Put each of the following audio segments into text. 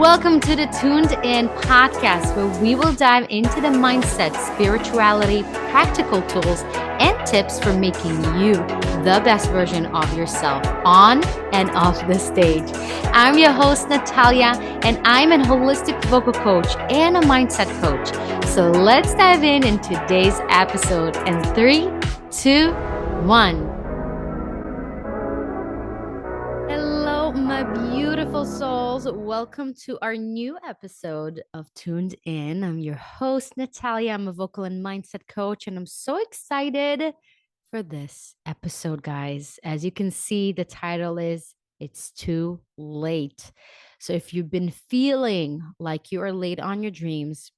Welcome to the Tuned In podcast, where we will dive into the mindset, spirituality, practical tools, and tips for making you the best version of yourself on and off the stage. I'm your host, Natalia, and I'm a holistic vocal coach and a mindset coach. So let's dive in today's episode in 3, 2, 1. Hello, my beautiful souls. Welcome to our new episode of Tuned In. I'm your host, Natalia. I'm a vocal and mindset coach, and I'm so excited for this episode, guys. As you can see, the title is It's Too Late. So if you've been feeling like you are late on your dreams,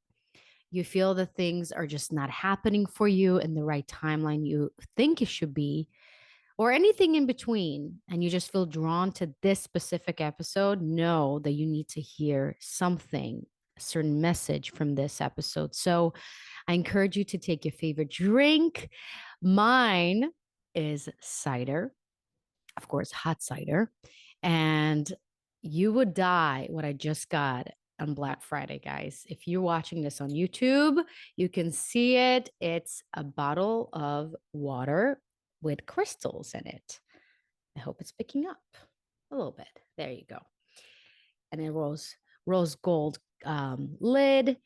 you feel that things are just not happening for you in the right timeline you think it should be, or anything in between, and you just feel drawn to this specific episode, know that you need to hear something, a certain message from this episode. So I encourage you to take your favorite drink. Mine is cider, of course, hot cider. And you would die what I just got on Black Friday, guys. If you're watching this on YouTube, you can see it. It's a bottle of water with crystals in it. I hope it's picking up a little bit. There you go. And a rose gold lid,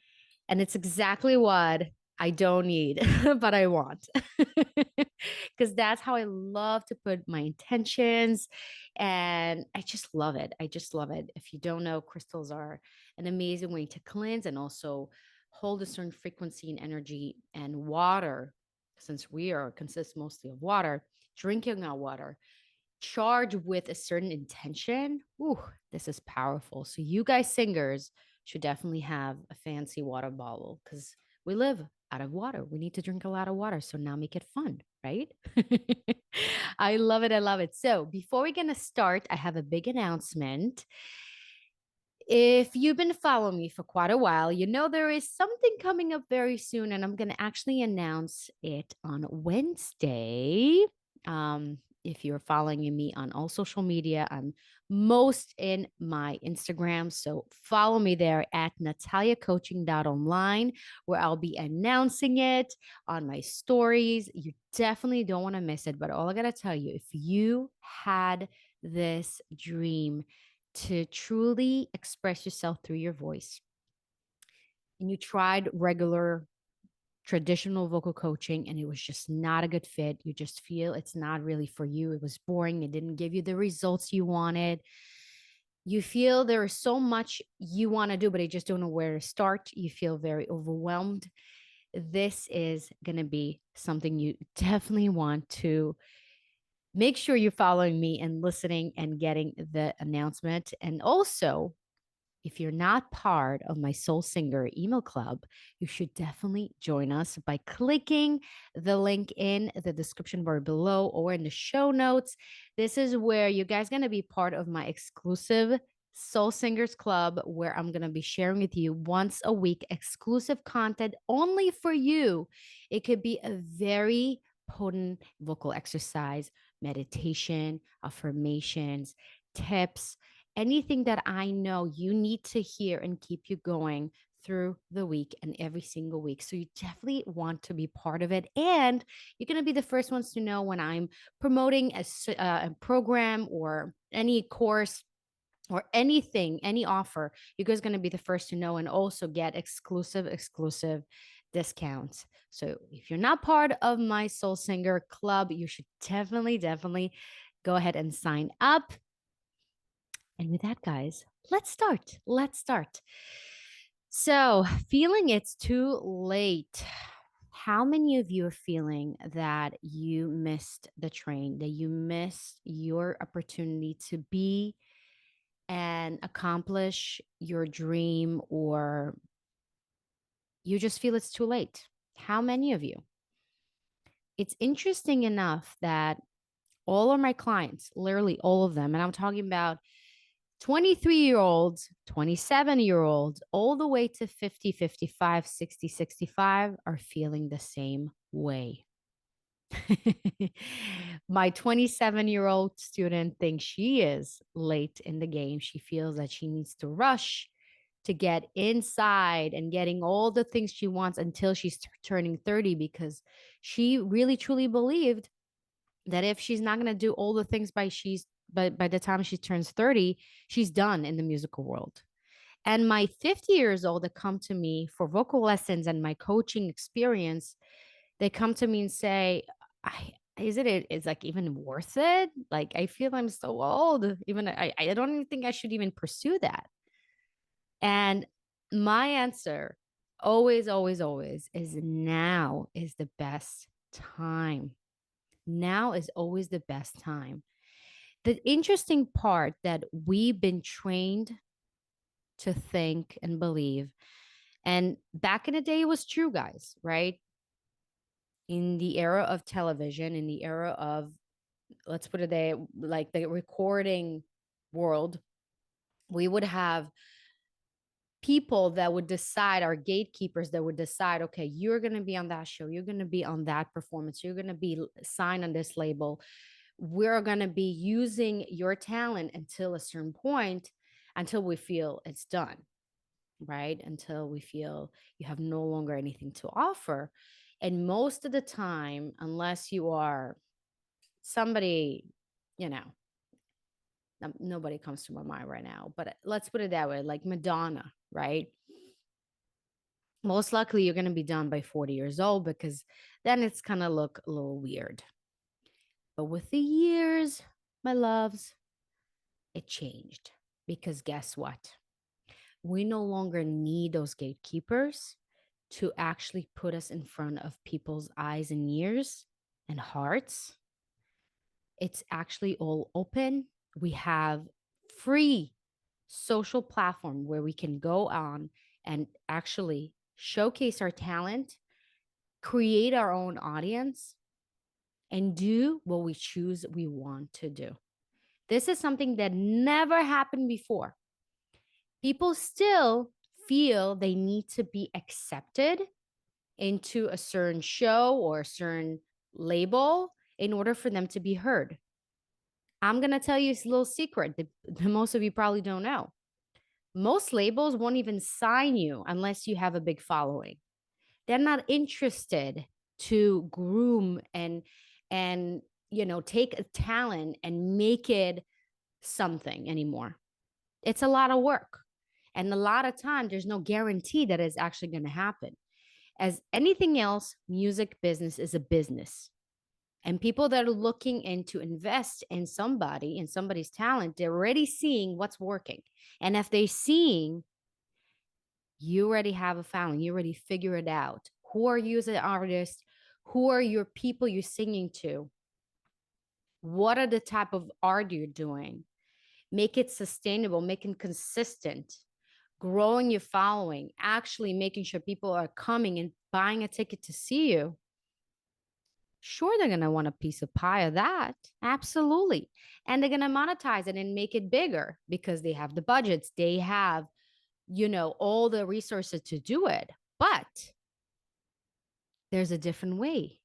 and it's exactly what I don't need, but I want. Because that's how I love to put my intentions. And I just love it. I just love it. If you don't know, crystals are an amazing way to cleanse and also hold a certain frequency and energy. And water, since we are consist mostly of water, drinking our water charged with a certain intention. Ooh, this is powerful. So you guys singers should definitely have a fancy water bottle because we live out of water. We need to drink a lot of water. So now make it fun, right? I love it. I love it. So before we're going to start, I have a big announcement. If you've been following me for quite a while, you know there is something coming up very soon, and I'm going to actually announce it on Wednesday. If you're following me on all social media, I'm most in my Instagram. So follow me there at nataliacoaching.online, where I'll be announcing it on my stories. You definitely don't want to miss it. But all I got to tell you, if you had this dream to truly express yourself through your voice, and you tried regular traditional vocal coaching and it was just not a good fit, you just feel it's not really for you, it was boring, it didn't give you the results you wanted, you feel there is so much you want to do, but you just don't know where to start, you feel very overwhelmed, this is going to be something you definitely want to make sure you're following me and listening and getting the announcement. And also, if you're not part of my Soul Singer email club, you should definitely join us by clicking the link in the description bar below or in the show notes. This is where you guys going to be part of my exclusive Soul Singers Club, where I'm going to be sharing with you once a week exclusive content only for you. It could be a very potent vocal exercise, meditation, affirmations, tips, anything that I know you need to hear and keep you going through the week and every single week. So you definitely want to be part of it. And you're going to be the first ones to know when I'm promoting a program or any course or anything, any offer. You guys going to be the first to know and also get exclusive discounts. So if you're not part of my Soul Singer Club, you should definitely go ahead and sign up. And with that, guys, let's start. Let's start. So, feeling it's too late. How many of you are feeling that you missed the train, that you missed your opportunity to be and accomplish your dream, or you just feel it's too late? How many of you? It's interesting enough that all of my clients, literally all of them, and I'm talking about 23-year-olds, 27-year-olds, all the way to 50, 55, 60, 65 are feeling the same way. My 27-year-old student thinks she is late in the game. She feels that she needs to rush. to get inside and getting all the things she wants until she's turning 30, because she really truly believed that if she's not going to do all the things by the time she turns 30, she's done in the musical world. And my 50 years old that come to me for vocal lessons and my coaching experience, they come to me and say, is it's like even worth it? Like, I feel I'm so old. Even I don't even think I should even pursue that. And my answer always, always, always is now is the best time. Now is always the best time. The interesting part that we've been trained to think and believe, and back in the day, it was true, guys, right? In the era of television, in the era of, let's put it there, like the recording world, we would have people that would decide, our gatekeepers that would decide, okay, you're going to be on that show, you're going to be on that performance, you're going to be signed on this label, we're going to be using your talent until a certain point, until we feel it's done, right? Until we feel you have no longer anything to offer. And most of the time, unless you are somebody, you know, nobody comes to my mind right now, but let's put it that way, like Madonna, right? Most likely you're going to be done by 40 years old, because then it's going to look a little weird. But with the years, my loves, it changed, because guess what? We no longer need those gatekeepers to actually put us in front of people's eyes and ears and hearts. It's actually all open. We have free social platform where we can go on and actually showcase our talent, create our own audience, and do what we choose we want to do. This is something that never happened before. People still feel they need to be accepted into a certain show or a certain label in order for them to be heard. I'm going to tell you a little secret that most of you probably don't know. Most labels won't even sign you unless you have a big following. They're not interested to groom and take a talent and make it something anymore. It's a lot of work. And a lot of time, there's no guarantee that it's actually going to happen. As anything else, music business is a business. And people that are looking in to invest in somebody, in somebody's talent, they're already seeing what's working. And if they're seeing you already have a following, you already figure it out. Who are you as an artist? Who are your people you're singing to? What are the type of art you're doing? Make it sustainable, make it consistent, growing your following, actually making sure people are coming and buying a ticket to see you. Sure, they're going to want a piece of pie of that. Absolutely. And they're going to monetize it and make it bigger because they have the budgets, they have, all the resources to do it. But there's a different way.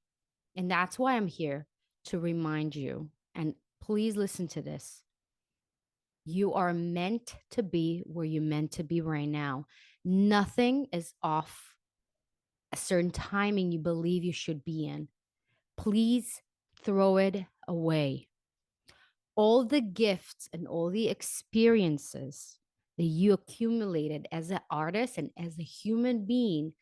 And that's why I'm here to remind you. And please listen to this. You are meant to be where you're meant to be right now. Nothing is off a certain timing you believe you should be in. Please throw it away. All the gifts and all the experiences that you accumulated as an artist and as a human being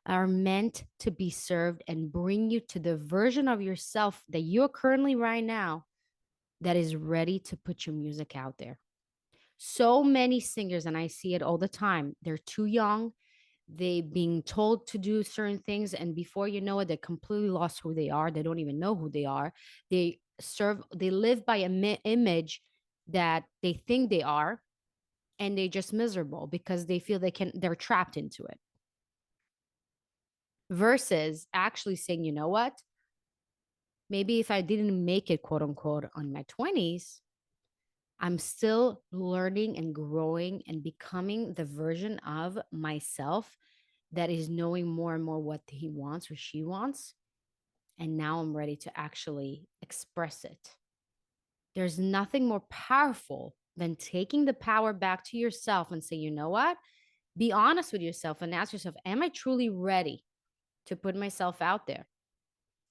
are meant to be served and bring you to the version of yourself that you're currently right now that is ready to put your music out there. So many singers, and I see it all the time, they're too young. They being told to do certain things, and before you know it, they completely lost who they are. They don't even know who they are. They live by an image that they think they are, and they're just miserable because they feel they're trapped into it. Versus actually saying, you know what? Maybe if I didn't make it, quote unquote, on my 20s, I'm still learning and growing and becoming the version of myself that is knowing more and more what he wants or she wants. And now I'm ready to actually express it. There's nothing more powerful than taking the power back to yourself and say, you know what? Be honest with yourself and ask yourself, am I truly ready to put myself out there?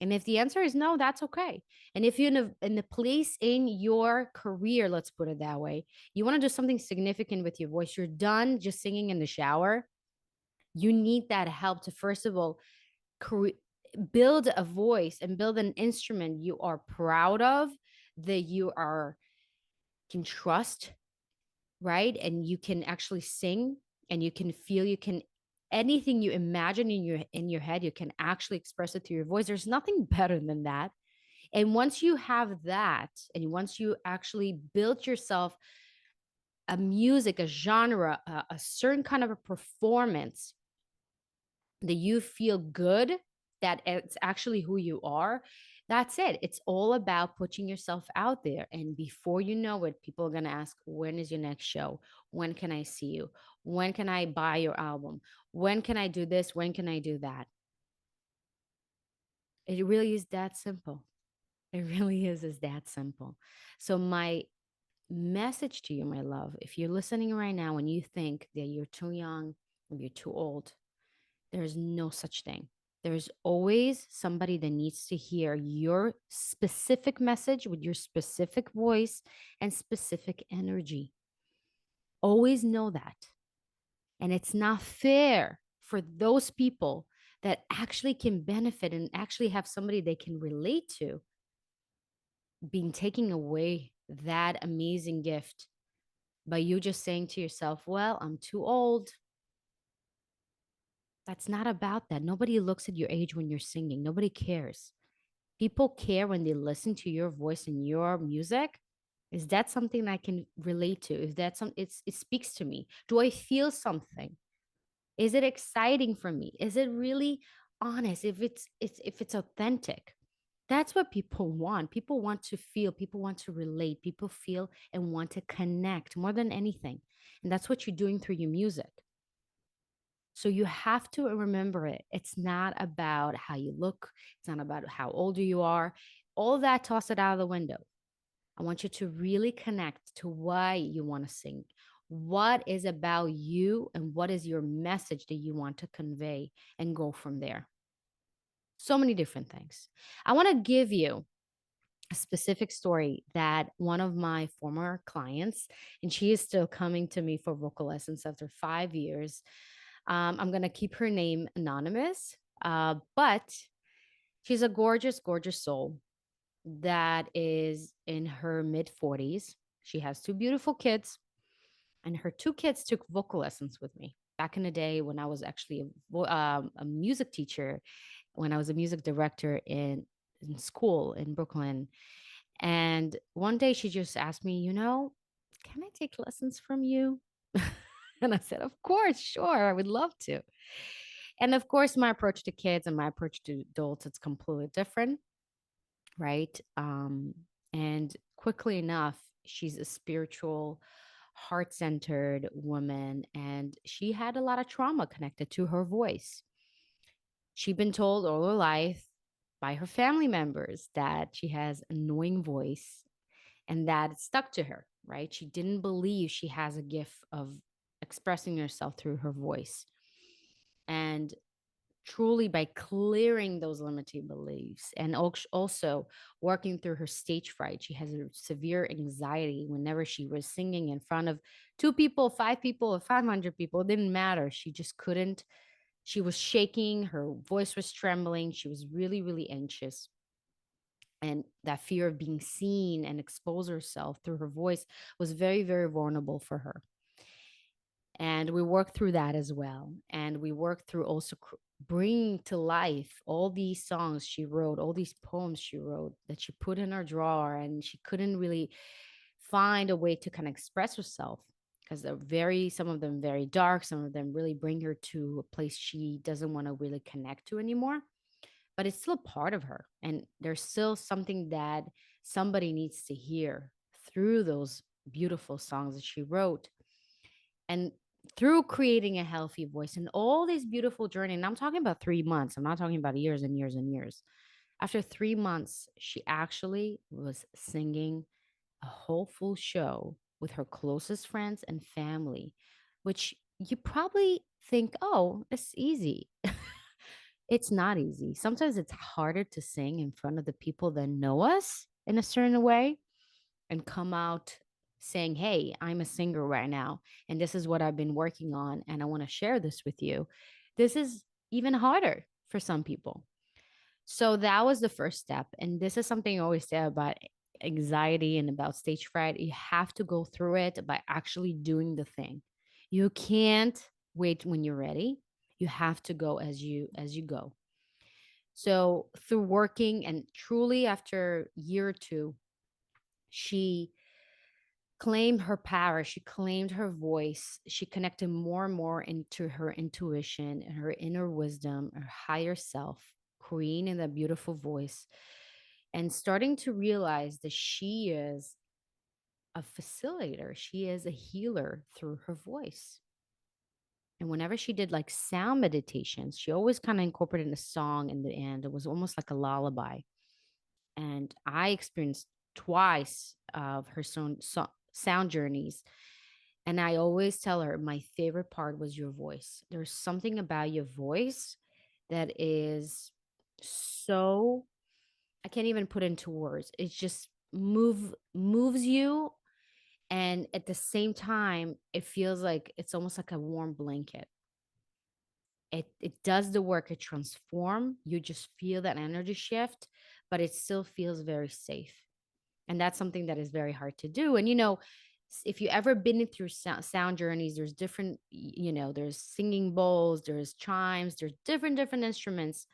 And if the answer is no, that's okay. And if you're in a place in your career, let's put it that way, you want to do something significant with your voice, you're done just singing in the shower, you need that help to, first of all, cre- build a voice and build an instrument you are proud of, that you are can trust, right? And you can actually sing and you can feel, you can anything you imagine in your head, you can actually express it through your voice. There's nothing better than that. And once you have that, and once you actually build yourself a music, a genre, a certain kind of a performance that you feel good, that it's actually who you are, that's it. It's all about putting yourself out there. And before you know it, people are going to ask, when is your next show? When can I see you? When can I buy your album? When can I do this? When can I do that? It really is that simple. It really is that simple. So my message to you, my love, if you're listening right now and you think that you're too young or you're too old, there's no such thing. There's always somebody that needs to hear your specific message with your specific voice and specific energy. Always know that. And it's not fair for those people that actually can benefit and actually have somebody they can relate to being taking away that amazing gift by you just saying to yourself, well, I'm too old. That's not about that. Nobody looks at your age when you're singing. Nobody cares. People care when they listen to your voice and your music. Is that something I can relate to? Is that it speaks to me? Do I feel something? Is it exciting for me? Is it really honest? If it's authentic. That's what people want. People want to feel, people want to relate, people feel and want to connect more than anything. And that's what you're doing through your music. So you have to remember it. It's not about how you look, it's not about how old you are. All that, toss it out of the window. I want you to really connect to why you want to sing. What is about you and what is your message that you want to convey, and go from there. So many different things. I want to give you a specific story that one of my former clients, and she is still coming to me for vocal lessons after 5 years. I'm going to keep her name anonymous, but she's a gorgeous, gorgeous soul that is in her mid 40s. She has two beautiful kids, and her two kids took vocal lessons with me back in the day when I was actually a music teacher, when I was a music director in school in Brooklyn. And one day she just asked me, can I take lessons from you? And I said, of course, sure, I would love to. And of course, my approach to kids and my approach to adults, it's completely different, right? And quickly enough, she's a spiritual, heart centered woman, and she had a lot of trauma connected to her voice. She'd been told all her life by her family members that she has an annoying voice, and that stuck to her, right? She didn't believe she has a gift of expressing herself through her voice. And truly, by clearing those limiting beliefs and also working through her stage fright, she has a severe anxiety whenever she was singing in front of two people, five people, or 500 people. It didn't matter. She just couldn't. She was shaking. Her voice was trembling. She was really, really anxious. And that fear of being seen and expose herself through her voice was very, very vulnerable for her. And we worked through that as well. And we worked through also bringing to life all these songs she wrote, all these poems she wrote that she put in her drawer, and she couldn't really find a way to kind of express herself because they're some of them very dark, some of them really bring her to a place she doesn't want to really connect to anymore. But it's still part of her, and there's still something that somebody needs to hear through those beautiful songs that she wrote. And through creating a healthy voice and all this beautiful journey, and I'm talking about 3 months, I'm not talking about years and years and years. After 3 months, she actually was singing a whole full show with her closest friends and family, which you probably think, oh, it's easy. It's not easy. Sometimes it's harder to sing in front of the people that know us in a certain way and come out saying, hey, I'm a singer right now, and this is what I've been working on, and I want to share this with you. This is even harder for some people. So that was the first step. And this is something I always say about anxiety and about stage fright. You have to go through it by actually doing the thing. You can't wait when you're ready. You have to go as you go. So through working and truly after a year or two, she claimed her power. She claimed her voice. She connected more and more into her intuition and her inner wisdom, her higher self, creating that beautiful voice and starting to realize that she is a facilitator. She is a healer through her voice. And whenever she did like sound meditations, she always kind of incorporated a song in the end. It was almost like a lullaby. And I experienced twice of her sound journeys. And I always tell her my favorite part was your voice. There's something about your voice that is so, I can't even put into words. It just moves you, and at the same time it feels like it's almost like a warm blanket. It does the work, it transform, you just feel that energy shift, but it still feels very safe. And that's something that is very hard to do. And if you ever been through sound journeys, there's different, there's singing bowls, there's chimes, there's different instruments,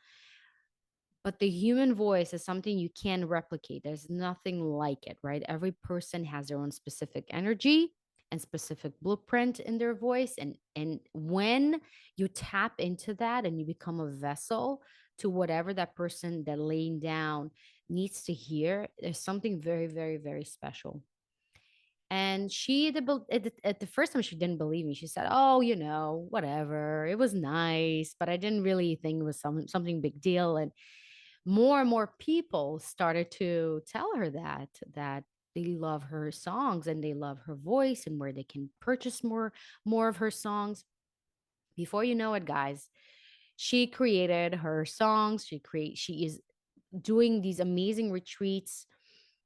but the human voice is something you can replicate. There's nothing like it, right? Every person has their own specific energy and specific blueprint in their voice. And when you tap into that and you become a vessel to whatever that person that laying down needs to hear, there's something very, very, very special. And she, at the first time, she didn't believe me. She said, "Oh, whatever. It was nice, but I didn't really think it was something big deal." And more people started to tell her that they love her songs and they love her voice and where they can purchase more of her songs. Before you know it, guys, she created her songs. She is doing these amazing retreats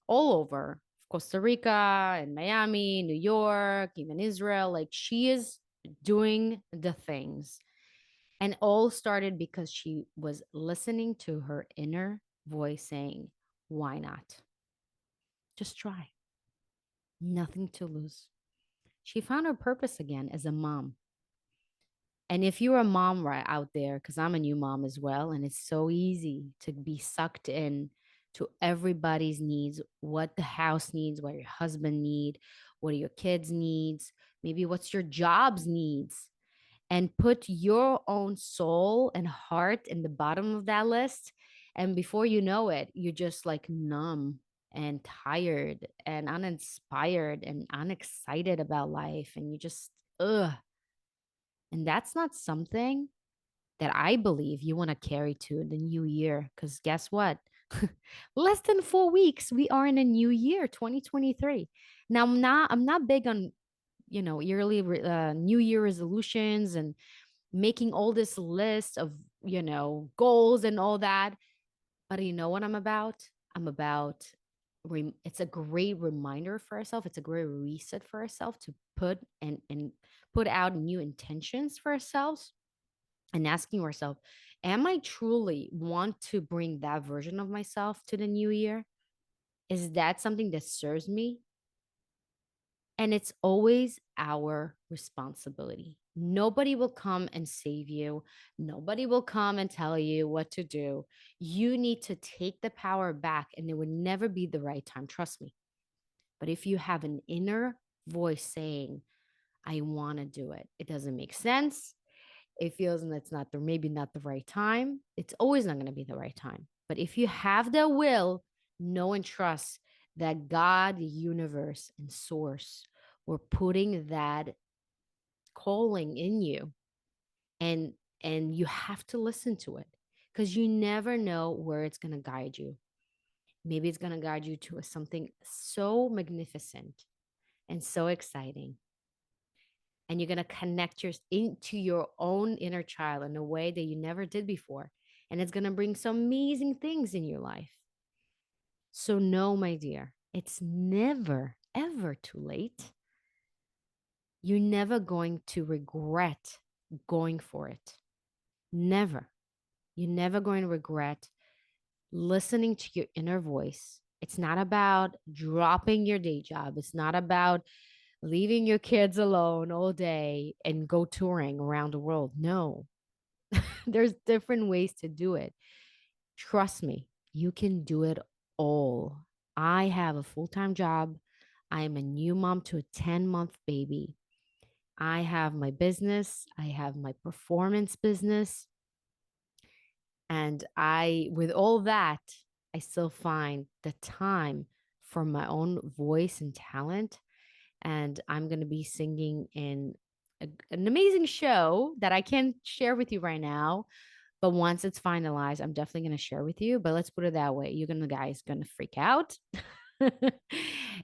all over Costa Rica and Miami, New York, even Israel. Like, she is doing the things. And all started because she was listening to her inner voice saying, why not? Just try. Nothing to lose. She found her purpose again as a mom. And if you're a mom right out there, because I'm a new mom as well, and it's so easy to be sucked in to everybody's needs, what the house needs, what your husband need, what are your kids needs, maybe what's your job's needs, and put your own soul and heart in the bottom of that list. And before you know it, you're just like numb and tired and uninspired and unexcited about life. And you just, ugh. And that's not something that I believe you want to carry to the new year. Because guess what? Less than 4 weeks, we are in a new year, 2023. Now, I'm not big on yearly new year resolutions and making all this list of goals and all that. But you know what I'm about? I'm about it's a great reminder for ourselves. It's a great reset for ourselves to put and put out new intentions for ourselves, and asking ourselves, am I truly want to bring that version of myself to the new year? Is that something that serves me? And it's always our responsibility. Nobody will come and save you. Nobody will come and tell you what to do. You need to take the power back, and it would never be the right time. Trust me. But if you have an inner voice saying, I want to do it, it doesn't make sense. It feels and it's not the maybe not the right time. It's always not going to be the right time. But if you have the will, know and trust that God, the universe, and source were putting that calling in you, and you have to listen to it, because you never know where it's going to guide you. Maybe it's going to guide you to something so magnificent and so exciting. and you're going to connect into your own inner child in a way that you never did before. And it's going to bring some amazing things in your life. So, no, my dear, it's never, ever too late. You're never going to regret going for it. Never. You're never going to regret listening to your inner voice. It's not about dropping your day job. It's not about leaving your kids alone all day and go touring around the world. No, there's different ways to do it. Trust me, you can do it all. I have a full time job. I am a new mom to a 10-month baby. I have my business, I have my performance business. And with all that, I still find the time for my own voice and talent. And I'm going to be singing in an amazing show that I can't share with you right now. But once it's finalized, I'm definitely going to share with you. But let's put it that way. The guys going to freak out.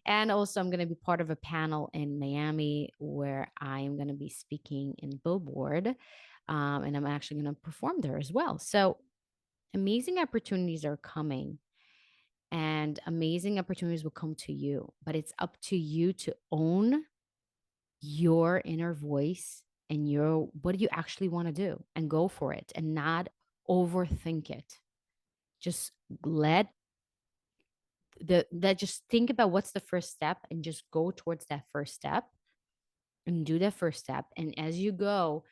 And also, I'm going to be part of a panel in Miami where I am going to be speaking in Billboard. And I'm actually going to perform there as well. So amazing opportunities are coming, and amazing opportunities will come to you. But it's up to you to own your inner voice and what do you actually want to do, and go for it and not overthink it. Just let just think about what's the first step and just go towards that first step and do that first step. And as you go,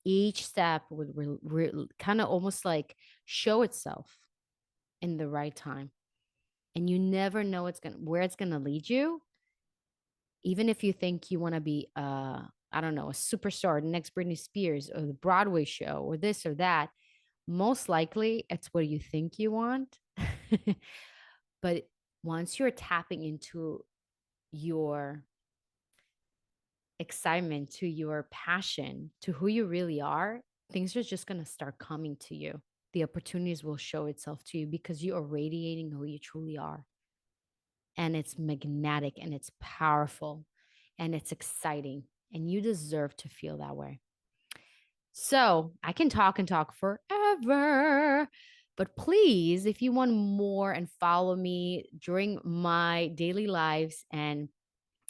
each step would kind of almost like show itself in the right time. And you never know where it's gonna lead you. Even if you think you want to be I don't know, a superstar, the next Britney Spears, or the Broadway show, or this or that, most likely it's what you think you want. But once you're tapping into your excitement, to your passion, to who you really are, things are just going to start coming to you. The opportunities will show itself to you because you are radiating who you truly are. And it's magnetic and it's powerful and it's exciting. And you deserve to feel that way. So I can talk and talk forever. But please, if you want more and follow me during my daily lives and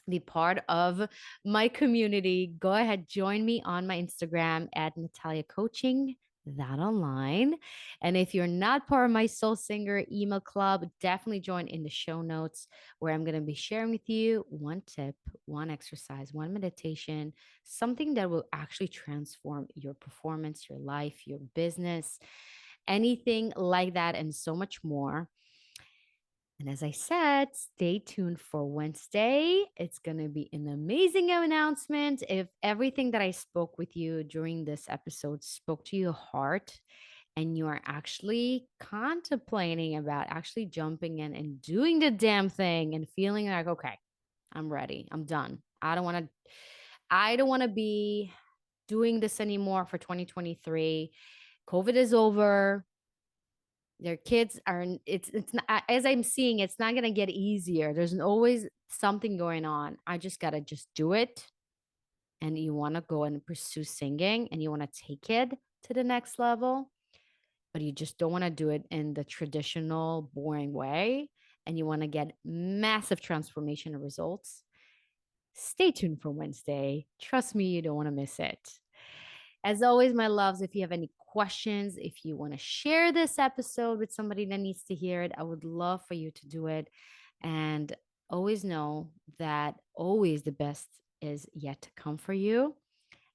be part of my community, go ahead, join me on my Instagram at Natalia Coaching. That online. And if you're not part of my Soul Singer email club, definitely join in the show notes where I'm going to be sharing with you one tip, one exercise, one meditation, something that will actually transform your performance, your life, your business, anything like that, and so much more. And as I said, stay tuned for Wednesday. It's going to be an amazing announcement. If everything that I spoke with you during this episode spoke to your heart and you are actually contemplating about actually jumping in and doing the damn thing and feeling like, okay, I'm ready. I'm done. I don't want to be doing this anymore for 2023. COVID is over. Their kids are, it's not, as I'm seeing, it's not going to get easier. There's always something going on. I just got to just do it. And you want to go and pursue singing and you want to take it to the next level, but you just don't want to do it in the traditional boring way, and you want to get massive transformation and results. Stay tuned for Wednesday. Trust me, you don't want to miss it. As always, my loves, if you have any questions, if you want to share this episode with somebody that needs to hear it, I would love for you to do it. And always know that always the best is yet to come for you.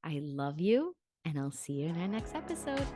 I love you, and I'll see you in our next episode.